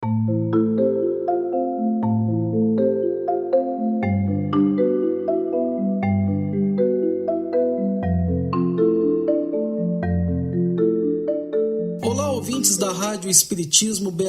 Olá, ouvintes da Rádio Espiritismo BH.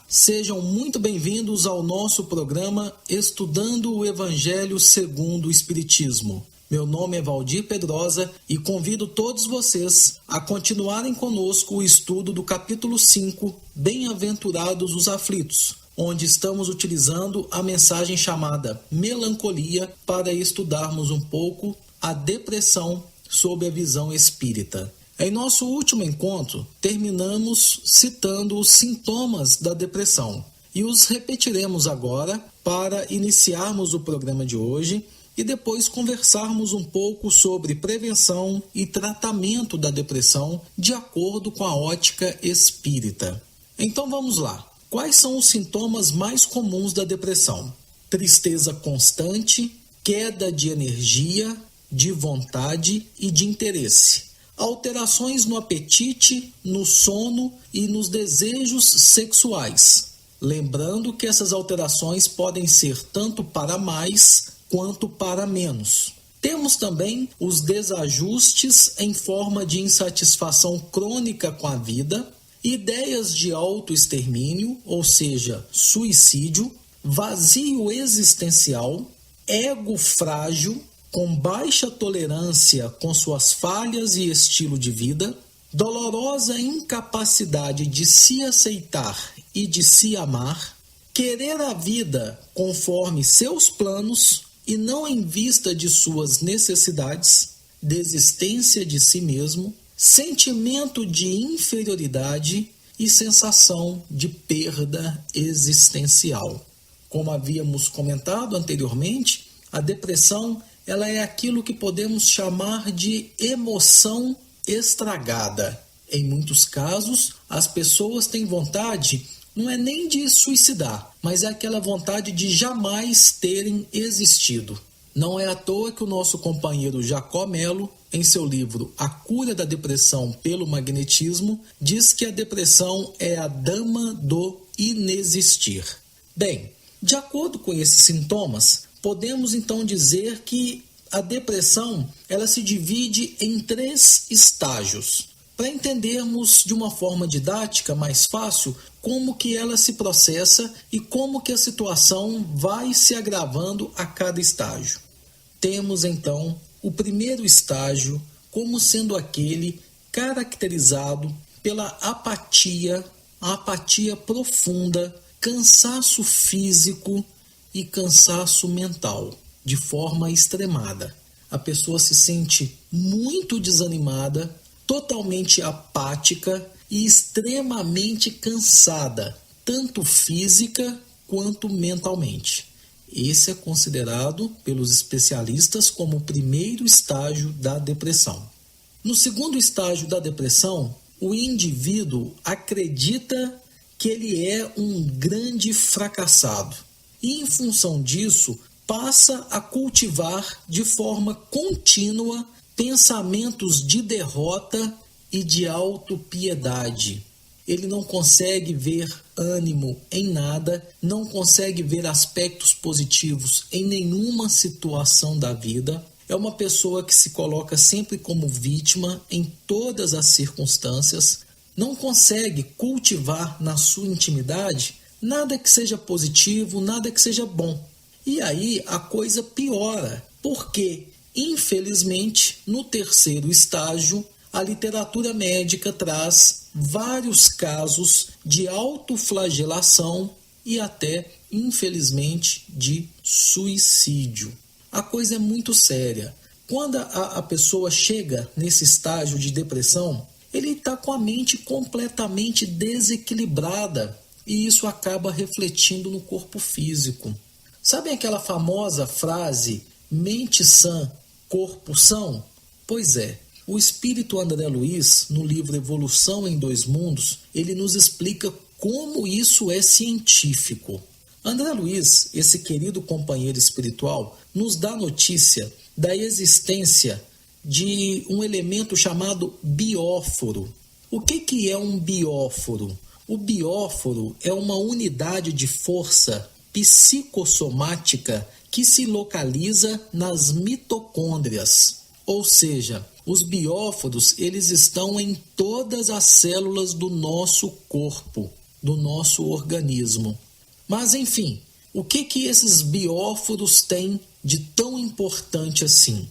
Sejam muito bem-vindos ao nosso programa Estudando o Evangelho segundo o Espiritismo. Meu nome é Valdir Pedrosa e convido todos vocês a continuarem conosco o estudo do capítulo 5, Bem-aventurados os aflitos, onde estamos utilizando a mensagem chamada Melancolia para estudarmos um pouco a depressão sob a visão espírita. Em nosso último encontro, terminamos citando os sintomas da depressão e os repetiremos agora para iniciarmos o programa de hoje e depois conversarmos um pouco sobre prevenção e tratamento da depressão de acordo com a ótica espírita. Então vamos lá. Quais são os sintomas mais comuns da depressão? Tristeza constante, queda de energia, de vontade e de interesse. Alterações no apetite, no sono e nos desejos sexuais. Lembrando que essas alterações podem ser tanto para mais quanto para menos. Temos também os desajustes em forma de insatisfação crônica com a vida, ideias de autoextermínio, ou seja, suicídio, vazio existencial, ego frágil, com baixa tolerância com suas falhas e estilo de vida, dolorosa incapacidade de se aceitar e de se amar, querer a vida conforme seus planos e não em vista de suas necessidades, desistência de si mesmo, sentimento de inferioridade e sensação de perda existencial. Como havíamos comentado anteriormente, a depressão ela é aquilo que podemos chamar de emoção estragada. Em muitos casos, as pessoas têm vontade, não é nem de suicidar, mas é aquela vontade de jamais terem existido. Não é à toa que o nosso companheiro Jacó Melo, em seu livro A Cura da Depressão pelo Magnetismo, diz que a depressão é a dama do inexistir. Bem, de acordo com esses sintomas, podemos então dizer que a depressão ela se divide em 3 estágios. Para entendermos de uma forma didática mais fácil como que ela se processa e como que a situação vai se agravando a cada estágio. Temos então o primeiro estágio como sendo aquele caracterizado pela apatia, a apatia profunda, cansaço físico e cansaço mental, de forma extremada. A pessoa se sente muito desanimada, totalmente apática e extremamente cansada, tanto física quanto mentalmente. Esse é considerado pelos especialistas como o primeiro estágio da depressão. No segundo estágio da depressão, o indivíduo acredita que ele é um grande fracassado. E, em função disso, passa a cultivar de forma contínua pensamentos de derrota e de autopiedade. Ele não consegue ver ânimo em nada, não consegue ver aspectos positivos em nenhuma situação da vida. É uma pessoa que se coloca sempre como vítima em todas as circunstâncias, não consegue cultivar na sua intimidade nada que seja positivo, nada que seja bom. E aí a coisa piora, porque, infelizmente, no terceiro estágio, a literatura médica traz vários casos de autoflagelação e até, infelizmente, de suicídio. A coisa é muito séria. Quando a pessoa chega nesse estágio de depressão, ele está com a mente completamente desequilibrada. E isso acaba refletindo no corpo físico. Sabem aquela famosa frase, mente sã, corpo são? Pois é, o espírito André Luiz, no livro Evolução em 2 Mundos, ele nos explica como isso é científico. André Luiz, esse querido companheiro espiritual, nos dá notícia da existência de um elemento chamado bióforo. O que é um bióforo? O bióforo é uma unidade de força psicossomática que se localiza nas mitocôndrias. Ou seja, os bióforos eles estão em todas as células do nosso corpo, do nosso organismo. Mas, enfim, o que esses bióforos têm de tão importante assim?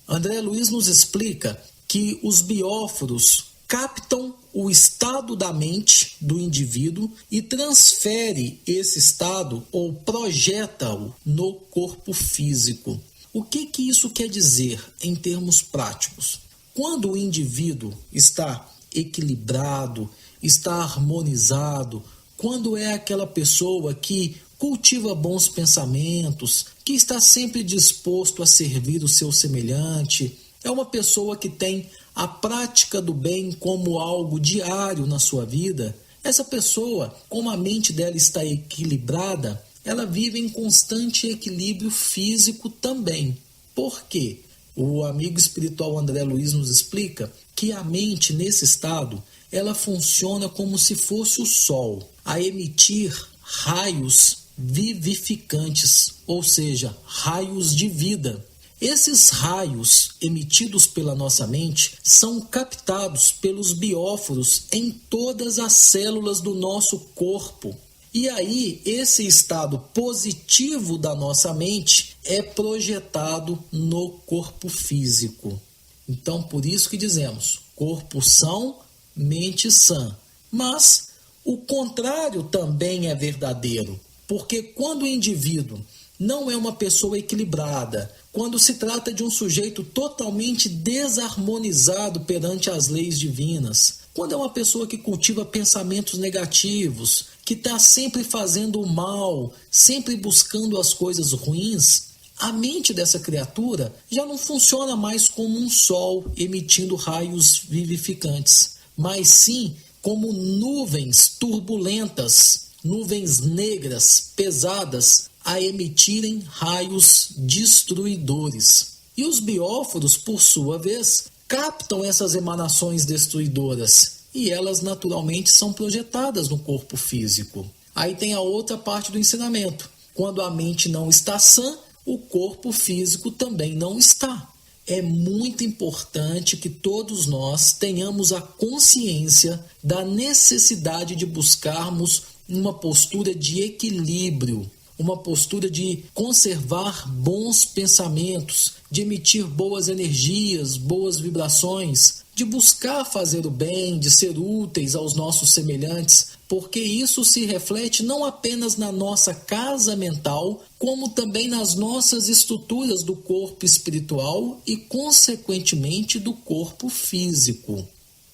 André Luiz nos explica que os bióforos captam o estado da mente do indivíduo e transfere esse estado ou projeta-o no corpo físico. O que isso quer dizer em termos práticos? Quando o indivíduo está equilibrado, está harmonizado, quando é aquela pessoa que cultiva bons pensamentos, que está sempre disposto a servir o seu semelhante, é uma pessoa que tem a prática do bem como algo diário na sua vida, essa pessoa, como a mente dela está equilibrada, ela vive em constante equilíbrio físico também. Por quê? O amigo espiritual André Luiz nos explica que a mente, nesse estado, ela funciona como se fosse o sol, a emitir raios vivificantes, ou seja, raios de vida. Esses raios emitidos pela nossa mente são captados pelos bióforos em todas as células do nosso corpo. E aí, esse estado positivo da nossa mente é projetado no corpo físico. Então, por isso que dizemos, corpo são, mente sã. Mas o contrário também é verdadeiro, porque quando o indivíduo não é uma pessoa equilibrada, quando se trata de um sujeito totalmente desarmonizado perante as leis divinas, quando é uma pessoa que cultiva pensamentos negativos, que está sempre fazendo o mal, sempre buscando as coisas ruins, a mente dessa criatura já não funciona mais como um sol emitindo raios vivificantes, mas sim como nuvens turbulentas, nuvens negras, pesadas, a emitirem raios destruidores. E os bióforos, por sua vez, captam essas emanações destruidoras e elas naturalmente são projetadas no corpo físico. Aí tem a outra parte do ensinamento. Quando a mente não está sã, o corpo físico também não está. É muito importante que todos nós tenhamos a consciência da necessidade de buscarmos uma postura de equilíbrio, uma postura de conservar bons pensamentos, de emitir boas energias, boas vibrações, de buscar fazer o bem, de ser úteis aos nossos semelhantes, porque isso se reflete não apenas na nossa casa mental, como também nas nossas estruturas do corpo espiritual e, consequentemente, do corpo físico.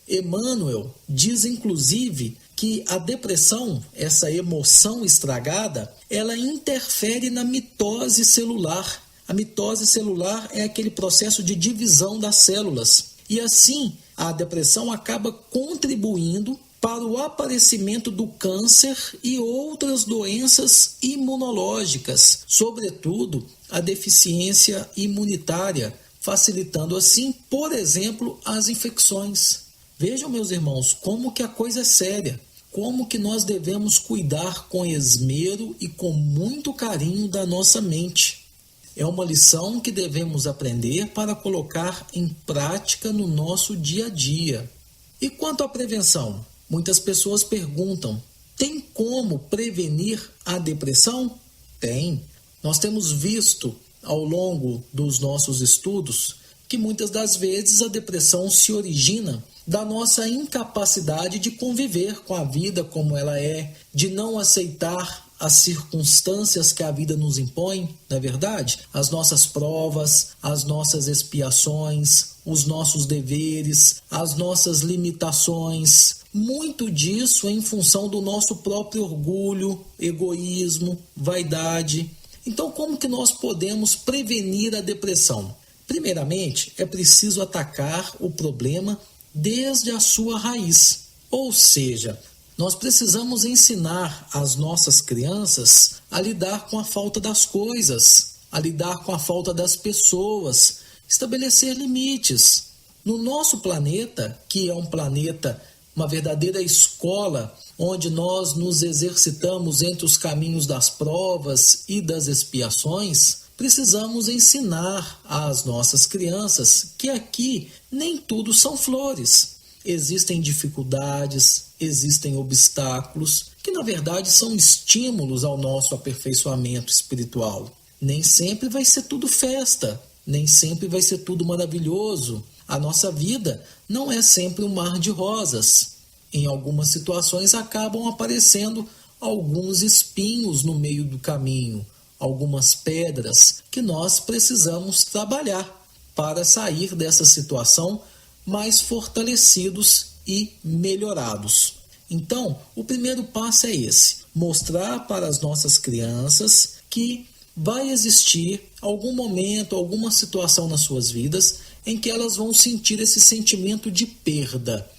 Emmanuel diz, inclusive, que a depressão, essa emoção estragada, ela interfere na mitose celular. A mitose celular é aquele processo de divisão das células. E assim, a depressão acaba contribuindo para o aparecimento do câncer e outras doenças imunológicas, sobretudo a deficiência imunitária, facilitando assim, por exemplo, as infecções. Vejam, meus irmãos, como que a coisa é séria, como que nós devemos cuidar com esmero e com muito carinho da nossa mente. É uma lição que devemos aprender para colocar em prática no nosso dia a dia. E quanto à prevenção? Muitas pessoas perguntam, tem como prevenir a depressão? Tem. Nós temos visto ao longo dos nossos estudos que muitas das vezes a depressão se origina da nossa incapacidade de conviver com a vida como ela é, de não aceitar as circunstâncias que a vida nos impõe, não é verdade? As nossas provas, as nossas expiações, os nossos deveres, as nossas limitações. Muito disso em função do nosso próprio orgulho, egoísmo, vaidade. Então, como que nós podemos prevenir a depressão? Primeiramente, é preciso atacar o problema desde a sua raiz. Ou seja, nós precisamos ensinar as nossas crianças a lidar com a falta das coisas, a lidar com a falta das pessoas, estabelecer limites. No nosso planeta, que é um planeta uma verdadeira escola onde nós nos exercitamos entre os caminhos das provas e das expiações, precisamos ensinar às nossas crianças que aqui nem tudo são flores. Existem dificuldades, existem obstáculos, que na verdade são estímulos ao nosso aperfeiçoamento espiritual. Nem sempre vai ser tudo festa, nem sempre vai ser tudo maravilhoso. A nossa vida não é sempre um mar de rosas. Em algumas situações acabam aparecendo alguns espinhos no meio do caminho, algumas pedras que nós precisamos trabalhar para sair dessa situação mais fortalecidos e melhorados. Então, o primeiro passo é esse: mostrar para as nossas crianças que vai existir algum momento, alguma situação nas suas vidas em que elas vão sentir esse sentimento de perda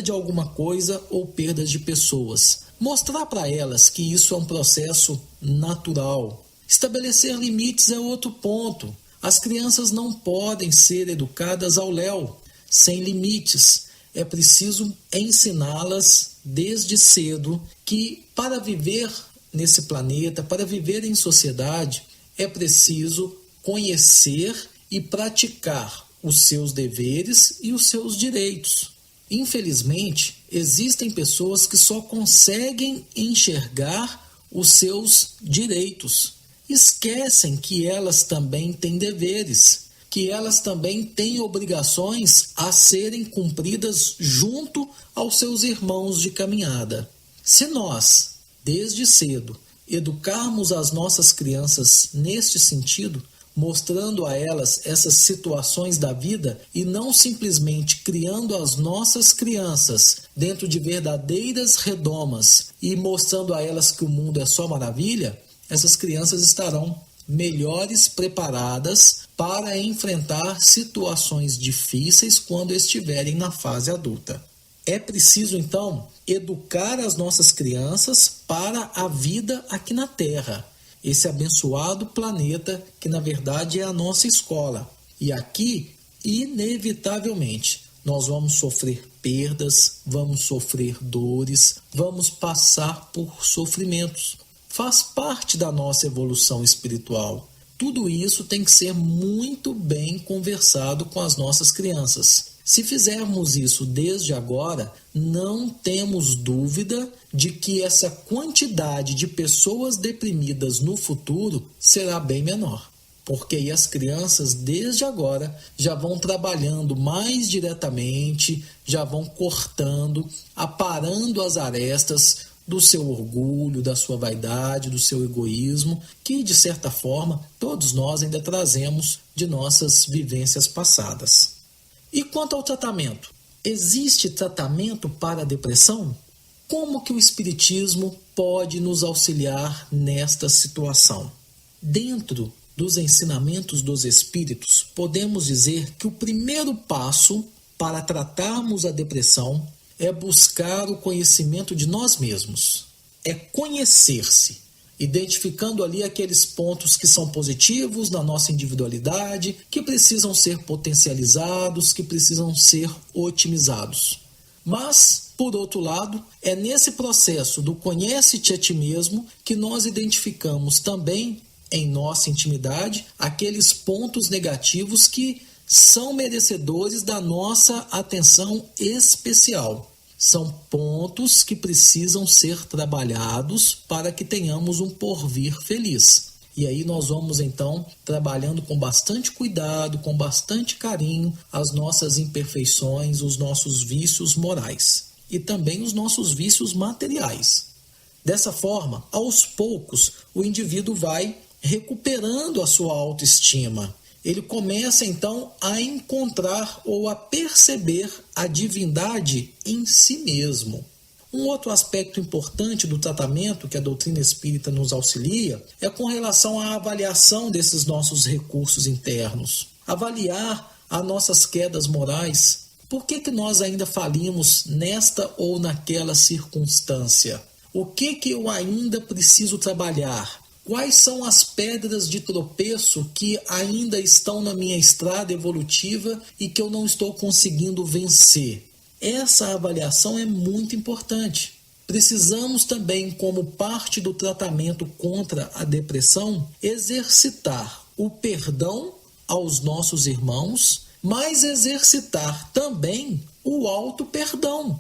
de alguma coisa ou perda de pessoas. Mostrar para elas que isso é um processo natural. Estabelecer limites é outro ponto. As crianças não podem ser educadas ao léu, sem limites. É preciso ensiná-las desde cedo que para viver nesse planeta, para viver em sociedade, é preciso conhecer e praticar os seus deveres e os seus direitos. Infelizmente, existem pessoas que só conseguem enxergar os seus direitos. Esquecem que elas também têm deveres, que elas também têm obrigações a serem cumpridas junto aos seus irmãos de caminhada. Se nós, desde cedo, educarmos as nossas crianças neste sentido, mostrando a elas essas situações da vida e não simplesmente criando as nossas crianças dentro de verdadeiras redomas e mostrando a elas que o mundo é só maravilha, essas crianças estarão melhores preparadas para enfrentar situações difíceis quando estiverem na fase adulta. É preciso, então, educar as nossas crianças para a vida aqui na Terra, esse abençoado planeta que, na verdade, é a nossa escola. E aqui, inevitavelmente, nós vamos sofrer perdas, vamos sofrer dores, vamos passar por sofrimentos. Faz parte da nossa evolução espiritual. Tudo isso tem que ser muito bem conversado com as nossas crianças. Se fizermos isso desde agora, não temos dúvida de que essa quantidade de pessoas deprimidas no futuro será bem menor. Porque aí as crianças, desde agora, já vão trabalhando mais diretamente, já vão cortando, aparando as arestas do seu orgulho, da sua vaidade, do seu egoísmo, que, de certa forma, todos nós ainda trazemos de nossas vivências passadas. E quanto ao tratamento? Existe tratamento para a depressão? Como que o Espiritismo pode nos auxiliar nesta situação? Dentro dos ensinamentos dos Espíritos, podemos dizer que o primeiro passo para tratarmos a depressão é buscar o conhecimento de nós mesmos. É conhecer-se, identificando ali aqueles pontos que são positivos na nossa individualidade, que precisam ser potencializados, que precisam ser otimizados. Mas, por outro lado, é nesse processo do conhece-te a ti mesmo que nós identificamos também, em nossa intimidade, aqueles pontos negativos que são merecedores da nossa atenção especial. São pontos que precisam ser trabalhados para que tenhamos um porvir feliz. E aí nós vamos então trabalhando com bastante cuidado, com bastante carinho, as nossas imperfeições, os nossos vícios morais e também os nossos vícios materiais. Dessa forma, aos poucos, o indivíduo vai recuperando a sua autoestima. Ele começa então a encontrar ou a perceber a divindade em si mesmo. Um outro aspecto importante do tratamento que a doutrina espírita nos auxilia é com relação à avaliação desses nossos recursos internos. Avaliar as nossas quedas morais. Por que nós ainda falimos nesta ou naquela circunstância? O que eu ainda preciso trabalhar? Quais são as pedras de tropeço que ainda estão na minha estrada evolutiva e que eu não estou conseguindo vencer? Essa avaliação é muito importante. Precisamos também, como parte do tratamento contra a depressão, exercitar o perdão aos nossos irmãos, mas exercitar também o auto-perdão,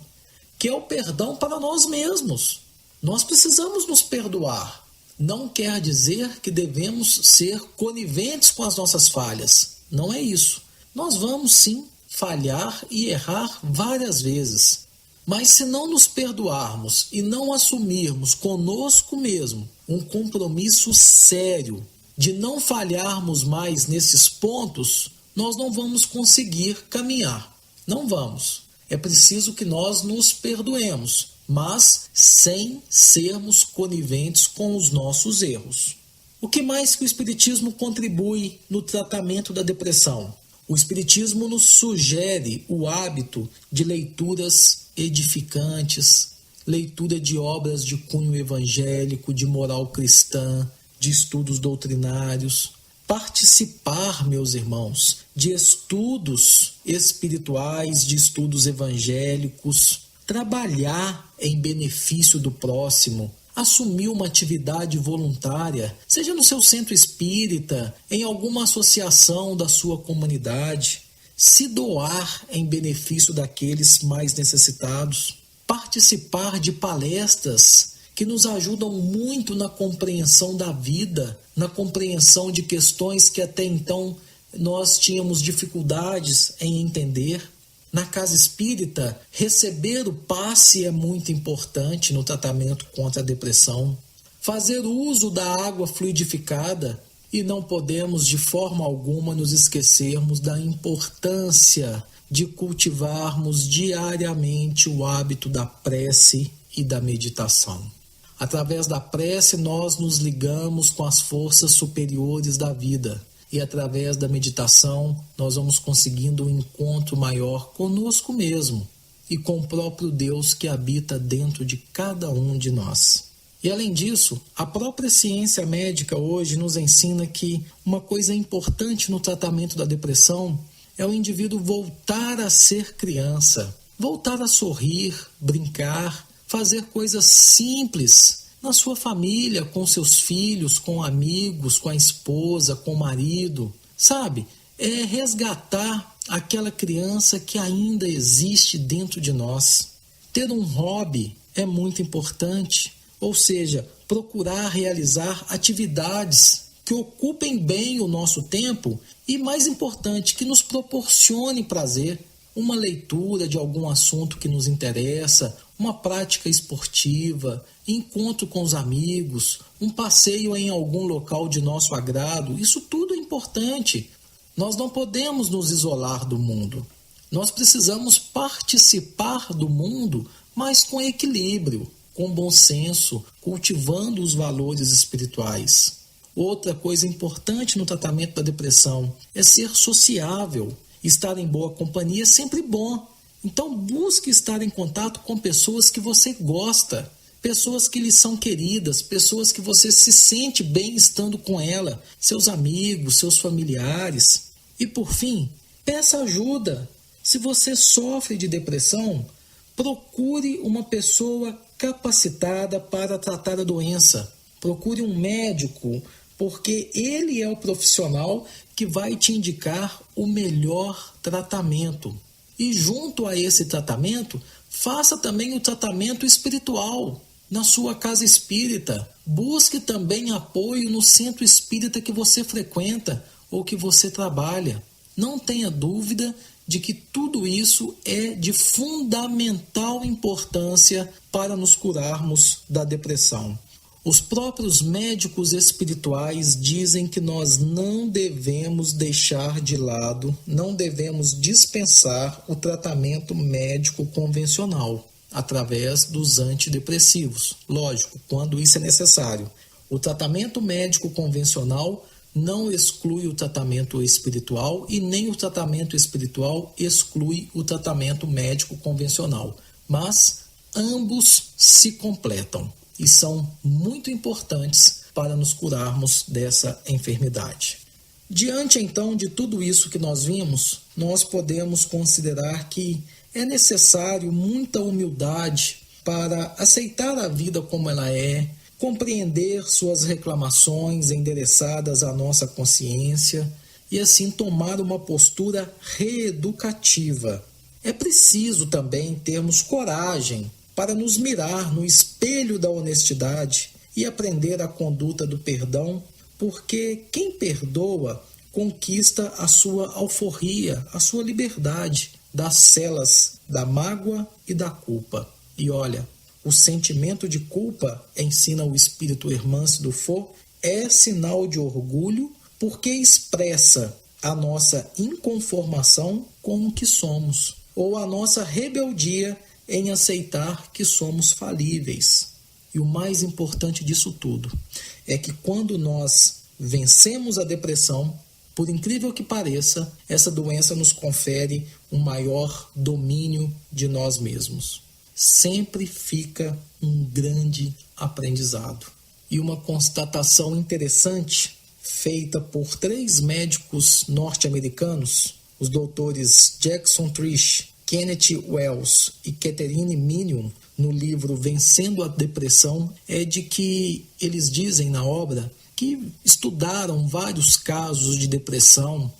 que é o perdão para nós mesmos. Nós precisamos nos perdoar. Não quer dizer que devemos ser coniventes com as nossas falhas. Não é isso. Nós vamos sim falhar e errar várias vezes. Mas se não nos perdoarmos e não assumirmos conosco mesmo um compromisso sério de não falharmos mais nesses pontos, nós não vamos conseguir caminhar. Não vamos. É preciso que nós nos perdoemos, mas sem sermos coniventes com os nossos erros. O que mais que o Espiritismo contribui no tratamento da depressão? O Espiritismo nos sugere o hábito de leituras edificantes, leitura de obras de cunho evangélico, de moral cristã, de estudos doutrinários. Participar, meus irmãos, de estudos espirituais, de estudos evangélicos, trabalhar em benefício do próximo, assumir uma atividade voluntária, seja no seu centro espírita, em alguma associação da sua comunidade, se doar em benefício daqueles mais necessitados, participar de palestras que nos ajudam muito na compreensão da vida, na compreensão de questões que até então nós tínhamos dificuldades em entender. Na casa espírita, receber o passe é muito importante no tratamento contra a depressão. Fazer uso da água fluidificada, e não podemos de forma alguma nos esquecermos da importância de cultivarmos diariamente o hábito da prece e da meditação. Através da prece, nós nos ligamos com as forças superiores da vida. E através da meditação, nós vamos conseguindo um encontro maior conosco mesmo e com o próprio Deus que habita dentro de cada um de nós. E além disso, a própria ciência médica hoje nos ensina que uma coisa importante no tratamento da depressão é o indivíduo voltar a ser criança, voltar a sorrir, brincar, fazer coisas simples na sua família, com seus filhos, com amigos, com a esposa, com o marido, sabe? É resgatar aquela criança que ainda existe dentro de nós. Ter um hobby é muito importante, ou seja, procurar realizar atividades que ocupem bem o nosso tempo e, mais importante, que nos proporcione prazer. Uma leitura de algum assunto que nos interessa, uma prática esportiva, encontro com os amigos, um passeio em algum local de nosso agrado, isso tudo é importante. Nós não podemos nos isolar do mundo. Nós precisamos participar do mundo, mas com equilíbrio, com bom senso, cultivando os valores espirituais. Outra coisa importante no tratamento da depressão é ser sociável. Estar em boa companhia é sempre bom. Então busque estar em contato com pessoas que você gosta, pessoas que lhe são queridas, pessoas que você se sente bem estando com ela, seus amigos, seus familiares. E por fim, peça ajuda. Se você sofre de depressão, procure uma pessoa capacitada para tratar a doença. Procure um médico, porque ele é o profissional que vai te indicar o melhor tratamento. E junto a esse tratamento, faça também o tratamento espiritual na sua casa espírita. Busque também apoio no centro espírita que você frequenta ou que você trabalha. Não tenha dúvida de que tudo isso é de fundamental importância para nos curarmos da depressão. Os próprios médicos espirituais dizem que nós não devemos deixar de lado, não devemos dispensar o tratamento médico convencional através dos antidepressivos. Lógico, quando isso é necessário. O tratamento médico convencional não exclui o tratamento espiritual e nem o tratamento espiritual exclui o tratamento médico convencional. Mas ambos se completam e são muito importantes para nos curarmos dessa enfermidade. Diante, então, de tudo isso que nós vimos, nós podemos considerar que É necessário muita humildade para aceitar a vida como ela é, compreender suas reclamações endereçadas à nossa consciência e assim tomar uma postura reeducativa. É preciso também termos coragem para nos mirar no espelho da honestidade e aprender a conduta do perdão, porque quem perdoa conquista a sua alforria, a sua liberdade das celas da mágoa e da culpa. E olha, o sentimento de culpa, ensina o espírito Hermance Dufour, é sinal de orgulho porque expressa a nossa inconformação com o que somos, ou a nossa rebeldia em aceitar que somos falíveis. E o mais importante disso tudo é que quando nós vencemos a depressão, por incrível que pareça, essa doença nos confere um maior domínio de nós mesmos. Sempre fica um grande aprendizado. E uma constatação interessante feita por 3 médicos norte-americanos, os doutores Jackson Trish, Kenneth Wells e Catherine Minion, no livro Vencendo a Depressão, é de que eles dizem na obra que estudaram vários casos de depressão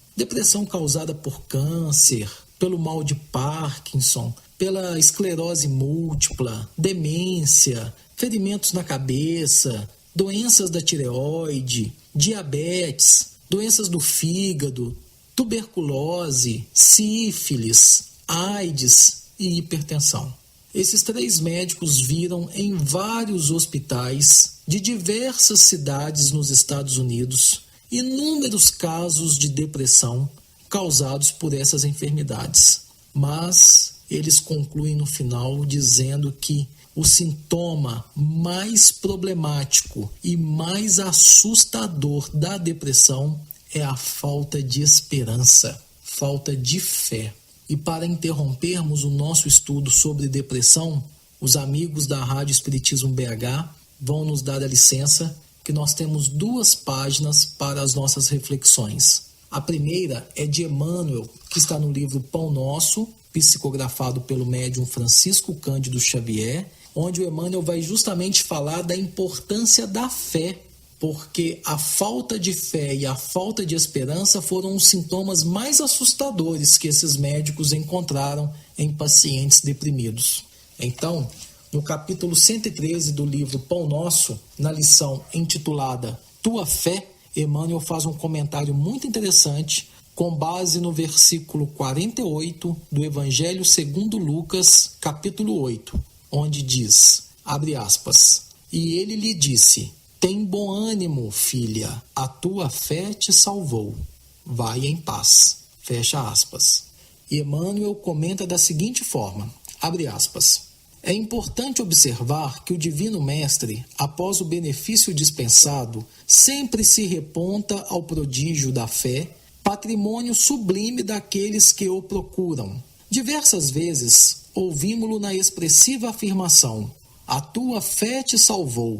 causada por câncer, pelo mal de Parkinson, pela esclerose múltipla, demência, ferimentos na cabeça, doenças da tireoide, diabetes, doenças do fígado, tuberculose, sífilis, AIDS e hipertensão. Esses 3 médicos viram em vários hospitais de diversas cidades nos Estados Unidos inúmeros casos de depressão causados por essas enfermidades. Mas eles concluem no final dizendo que o sintoma mais problemático e mais assustador da depressão é a falta de esperança, falta de fé. E para interrompermos o nosso estudo sobre depressão, os amigos da Rádio Espiritismo BH vão nos dar a licença que nós temos 2 páginas para as nossas reflexões. A primeira é de Emmanuel, que está no livro Pão Nosso, psicografado pelo médium Francisco Cândido Xavier, onde o Emmanuel vai justamente falar da importância da fé, porque a falta de fé e a falta de esperança foram os sintomas mais assustadores que esses médicos encontraram em pacientes deprimidos. Então, no capítulo 113 do livro Pão Nosso, na lição intitulada Tua Fé, Emmanuel faz um comentário muito interessante com base no versículo 48 do Evangelho segundo Lucas, capítulo 8, onde diz, abre aspas, e ele lhe disse, tem bom ânimo, filha, a tua fé te salvou. Vai em paz. Fecha aspas. E Emmanuel comenta da seguinte forma, abre aspas, é importante observar que o Divino Mestre, após o benefício dispensado, sempre se reponta ao prodígio da fé, patrimônio sublime daqueles que o procuram. Diversas vezes ouvimos-lo na expressiva afirmação, a tua fé te salvou.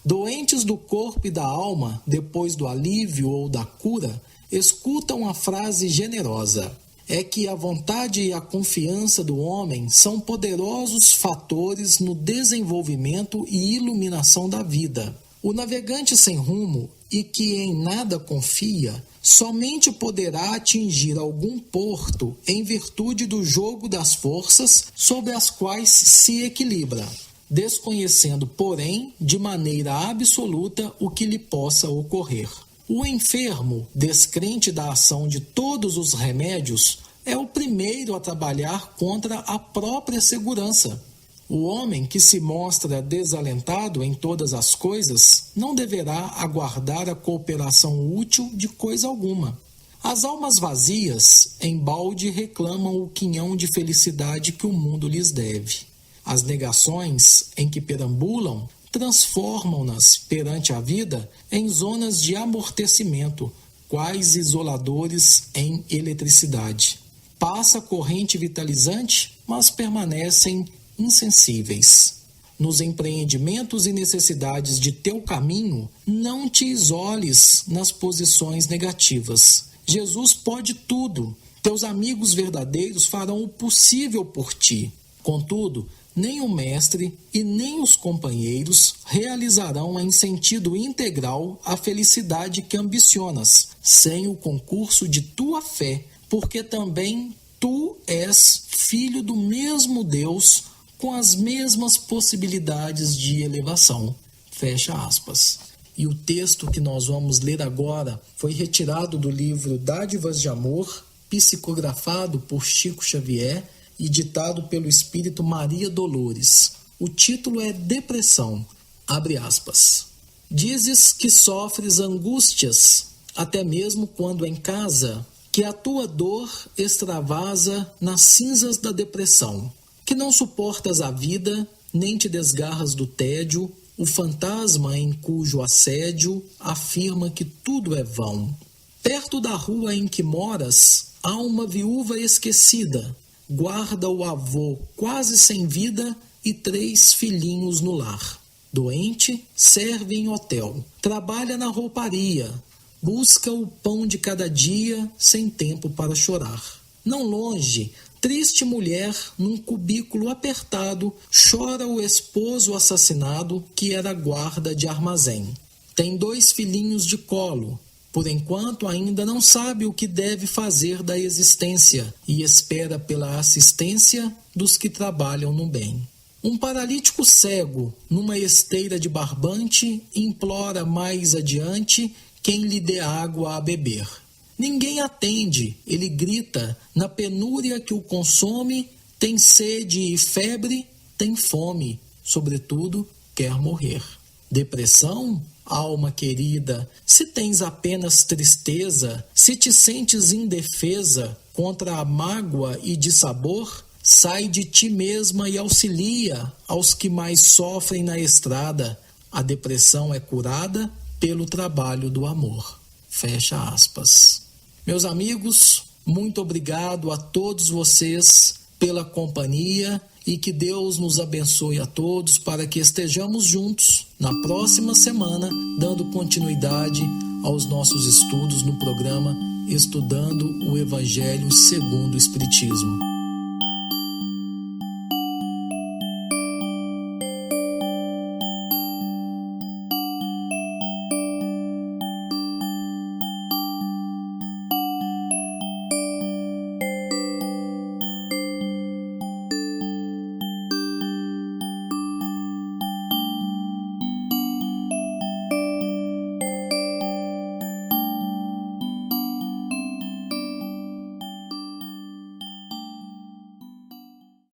Doentes do corpo e da alma, depois do alívio ou da cura, escutam a frase generosa. É que a vontade e a confiança do homem são poderosos fatores no desenvolvimento e iluminação da vida. O navegante sem rumo e que em nada confia, somente poderá atingir algum porto em virtude do jogo das forças sobre as quais se equilibra, desconhecendo, porém, de maneira absoluta o que lhe possa ocorrer. O enfermo, descrente da ação de todos os remédios, é o primeiro a trabalhar contra a própria segurança. O homem que se mostra desalentado em todas as coisas não deverá aguardar a cooperação útil de coisa alguma. As almas vazias, embalde, reclamam o quinhão de felicidade que o mundo lhes deve. As negações em que perambulam transformam-nas perante a vida em zonas de amortecimento, quais isoladores em eletricidade. Passa a corrente vitalizante, mas permanecem insensíveis. Nos empreendimentos e necessidades de teu caminho, não te isoles nas posições negativas. Jesus pode tudo, Teus amigos verdadeiros farão o possível por ti. Contudo, nem o mestre e nem os companheiros realizarão em sentido integral a felicidade que ambicionas, sem o concurso de tua fé, porque também tu és filho do mesmo Deus, com as mesmas possibilidades de elevação. Fecha aspas. E o texto que nós vamos ler agora foi retirado do livro Dádivas de Amor, psicografado por Chico Xavier e ditado pelo Espírito Maria Dolores. O título é Depressão. Abre aspas. Dizes que sofres angústias, até mesmo quando em casa, que a tua dor extravasa nas cinzas da depressão, que não suportas a vida, nem te desgarras do tédio, o fantasma em cujo assédio afirma que tudo é vão. Perto da rua em que moras, há uma viúva esquecida, guarda o avô quase sem vida e 3 filhinhos no lar. Doente, serve em hotel, trabalha na rouparia, busca o pão de cada dia sem tempo para chorar. Não longe, triste mulher, num cubículo apertado, chora o esposo assassinado que era guarda de armazém. Tem 2 filhinhos de colo. Por enquanto ainda não sabe o que deve fazer da existência e espera pela assistência dos que trabalham no bem. Um paralítico cego, numa esteira de barbante, implora mais adiante quem lhe dê água a beber. Ninguém atende, ele grita, na penúria que o consome, tem sede e febre, tem fome, sobretudo quer morrer. Depressão? Alma querida, se tens apenas tristeza, se te sentes indefesa contra a mágoa e dissabor, sai de ti mesma e auxilia aos que mais sofrem na estrada. A depressão é curada pelo trabalho do amor. Fecha aspas. Meus amigos, muito obrigado a todos vocês pela companhia e que Deus nos abençoe a todos para que estejamos juntos na próxima semana, dando continuidade aos nossos estudos no programa Estudando o Evangelho segundo o Espiritismo.